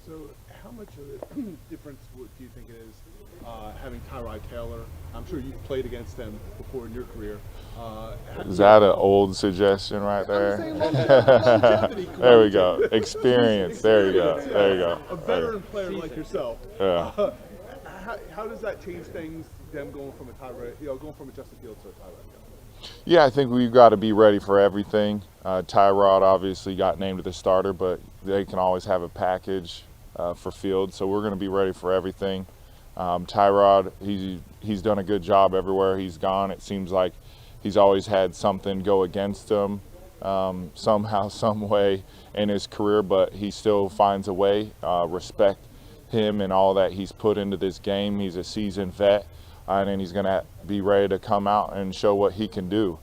So, how much of a difference do you think it is having Tyrod Taylor? I'm sure you've played against him before in your career. Is that an old suggestion right I'm there? saying longevity. There we go. Experience. There you go. Experience, There you yeah. go. A veteran player like yourself. Yeah. How does that change things? Them going from a Tyrod, going from a Justin Fields to a Tyrod Taylor. Yeah, I think we've got to be ready for everything. Tyrod obviously got named the starter, but they can always have a package for Fields, so we're going to be ready for everything. Tyrod, he's done a good job everywhere he's gone. It seems like he's always had something go against him somehow, some way in his career, but he still finds a way. Respect him and all that he's put into this game. He's a seasoned vet, and then he's going to be ready to come out and show what he can do.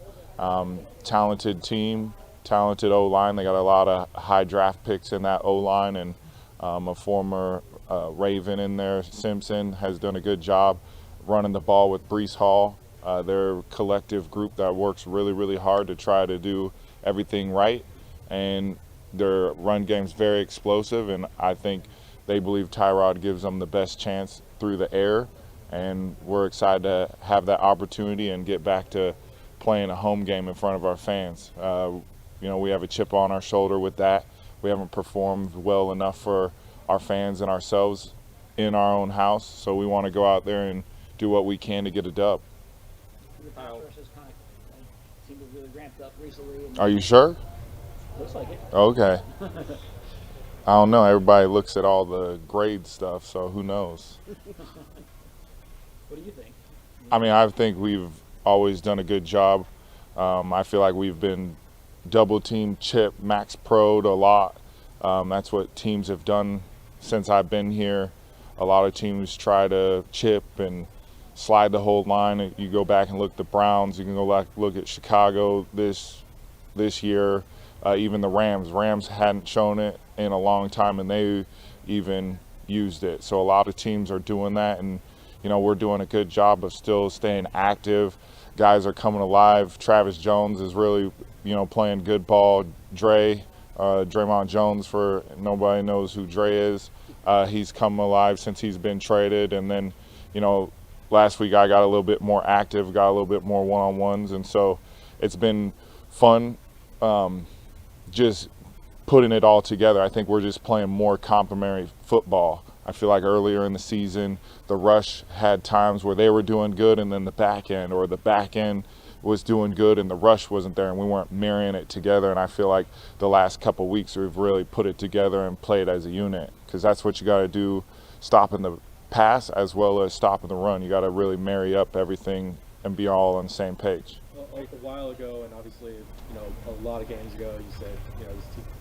Talented team, talented O-line. They got a lot of high draft picks in that O-line, and a former Raven in there, Simpson, has done a good job running the ball with Breece Hall. They're a collective group that works really, really hard to try to do everything right, and their run game's very explosive, and I think they believe Tyrod gives them the best chance through the air, and we're excited to have that opportunity and get back to playing a home game in front of our fans. We have a chip on our shoulder with that. We haven't performed well enough for our fans and ourselves in our own house, so we want to go out there and do what we can to get a dub. The pass rush has kind of seemed to really ramped up recently. Are you sure? Looks like it. Okay. I don't know. Everybody looks at all the grade stuff, so who knows? What do you think? I think we've always done a good job. I feel like we've been double team, chip, max pro'd a lot. That's what teams have done since I've been here. A lot of teams try to chip and slide the whole line. You go back and look at the Browns. You can go back look at Chicago this year. Even the Rams. Rams hadn't shown it in a long time, and they even used it. So a lot of teams are doing that, and we're doing a good job of still staying active. Guys are coming alive. Travis Jones is really playing good ball. Draymond Jones, for nobody knows who Dre is. He's come alive since he's been traded, and then last week I got a little bit more active, got a little bit more one-on-ones, and so it's been fun. Just putting it all together. I think we're just playing more complementary football. I feel like earlier in the season, the rush had times where they were doing good, and then the back end was doing good and the rush wasn't there, and we weren't marrying it together. And I feel like the last couple of weeks we've really put it together and played as a unit, because that's what you got to do, stopping the pass as well as stopping the run. You got to really marry up everything and be all on the same page. Like a while ago, and obviously, a lot of games ago, you said,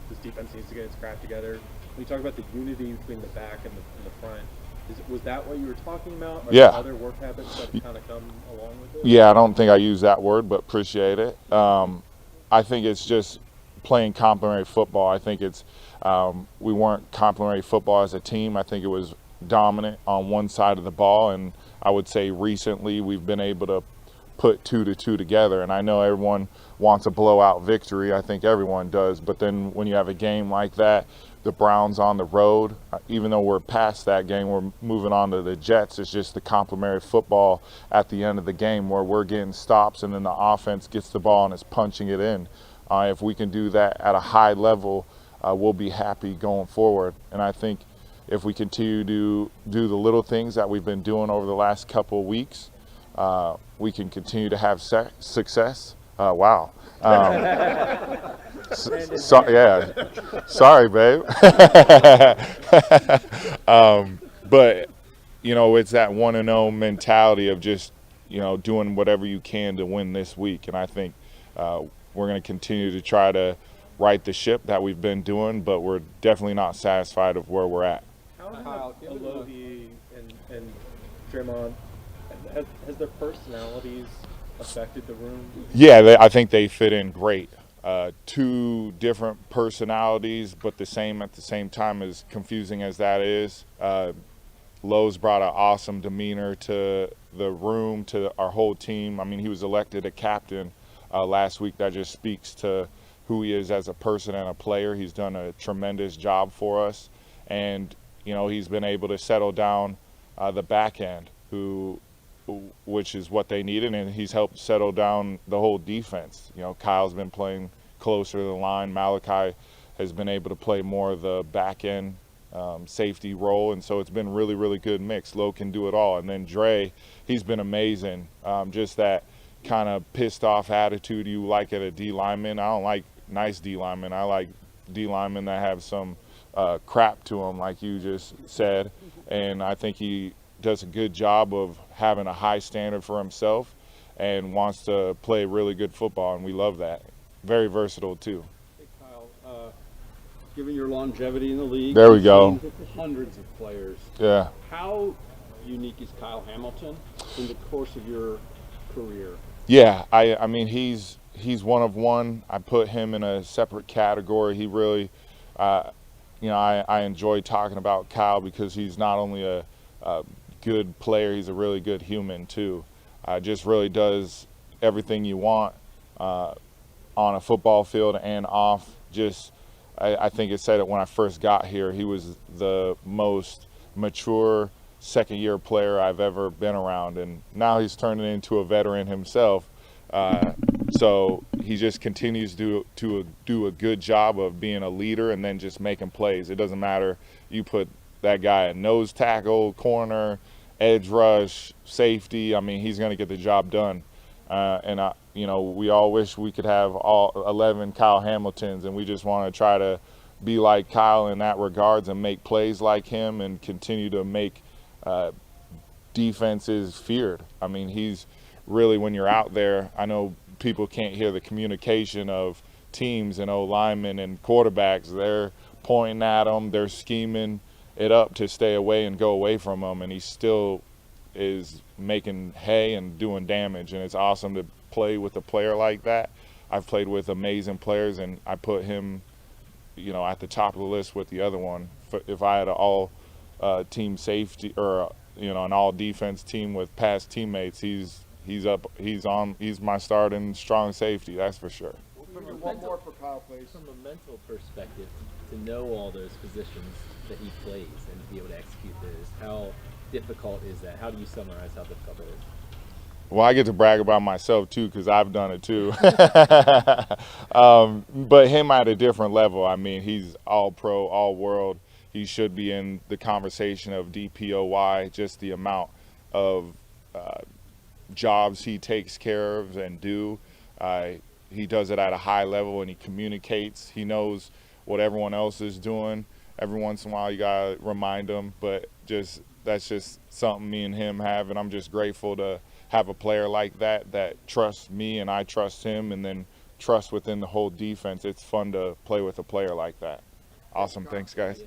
this defense needs to get its crap together. When you talk about the unity between the back and the front, was that what you were talking about? Are Yeah. there other work habits that kind of come along with it? Yeah, I don't think I use that word, but appreciate it. I think it's just playing complementary football. I think it's we weren't complementary football as a team. I think it was dominant on one side of the ball, and I would say recently we've been able to put 2 to 2 together. And I know everyone wants a blowout victory. I think everyone does. But then when you have a game like that, the Browns on the road, even though we're past that game, we're moving on to the Jets. It's just the complementary football at the end of the game where we're getting stops and then the offense gets the ball and is punching it in. If we can do that at a high level, we'll be happy going forward. And I think if we continue to do the little things that we've been doing over the last couple of weeks, we can continue to have success. Wow. Sorry, babe. But it's that 1-0 mentality of just doing whatever you can to win this week, and I think we're going to continue to try to right the ship that we've been doing, but we're definitely not satisfied of where we're at. How have Alohi and Draymond, has their personalities affected the room? Yeah, I think they fit in great. 2 different personalities, but the same at the same time, as confusing as that is. Lowe's brought an awesome demeanor to the room, to our whole team. I mean, he was elected a captain last week. That just speaks to who he is as a person and a player. He's done a tremendous job for us. And he's been able to settle down the back end, which is what they needed, and he's helped settle down the whole defense. Kyle's been playing closer to the line. Malachi has been able to play more of the back end safety role, and so it's been really, really good mix. Lowe can do it all, and then Dre, he's been amazing. Just that kind of pissed off attitude you like at a D lineman. I don't like nice D linemen. I like D linemen that have some crap to them, like you just said, and I think he does a good job of having a high standard for himself and wants to play really good football, and we love that. Very versatile too. Hey Kyle, given your longevity in the league, There we you've go. seen hundreds of players. Yeah. How unique is Kyle Hamilton in the course of your career? Yeah, I mean he's one of one. I put him in a separate category. He really, I enjoy talking about Kyle because he's not only a good player, he's a really good human too. Just really does everything you want on a football field and off. I think it said it when I first got here. He was the most mature second-year player I've ever been around, and now he's turning into a veteran himself. So he just continues to do a good job of being a leader and then just making plays. It doesn't matter. You put that guy at nose tackle, corner, edge rush, safety. I mean, he's going to get the job done. We all wish we could have all 11 Kyle Hamiltons, and we just want to try to be like Kyle in that regards and make plays like him and continue to make defenses feared. I mean, he's really, when you're out there, I know people can't hear the communication of teams and linemen and quarterbacks. They're pointing at him, they're scheming it up to stay away and go away from him, and he still is making hay and doing damage, and it's awesome to play with a player like that. I've played with amazing players, and I put him, at the top of the list with the other one. If I had an all team safety or an all defense team with past teammates, he's my starting strong safety, that's for sure. One more for Kyle, please. From a mental perspective, to know all those positions that he plays and to be able to execute those, how difficult is that? How do you summarize how difficult it is? Well, I get to brag about myself too because I've done it too. But him at a different level. I mean, he's all pro, all world. He should be in the conversation of DPOY, just the amount of jobs he takes care of and do. He does it at a high level and he communicates. He knows what everyone else is doing. Every once in a while you gotta remind him, but that's just something me and him have, and I'm just grateful to have a player like that trusts me and I trust him, and then trust within the whole defense. It's fun to play with a player like that. Awesome. Thanks, guys.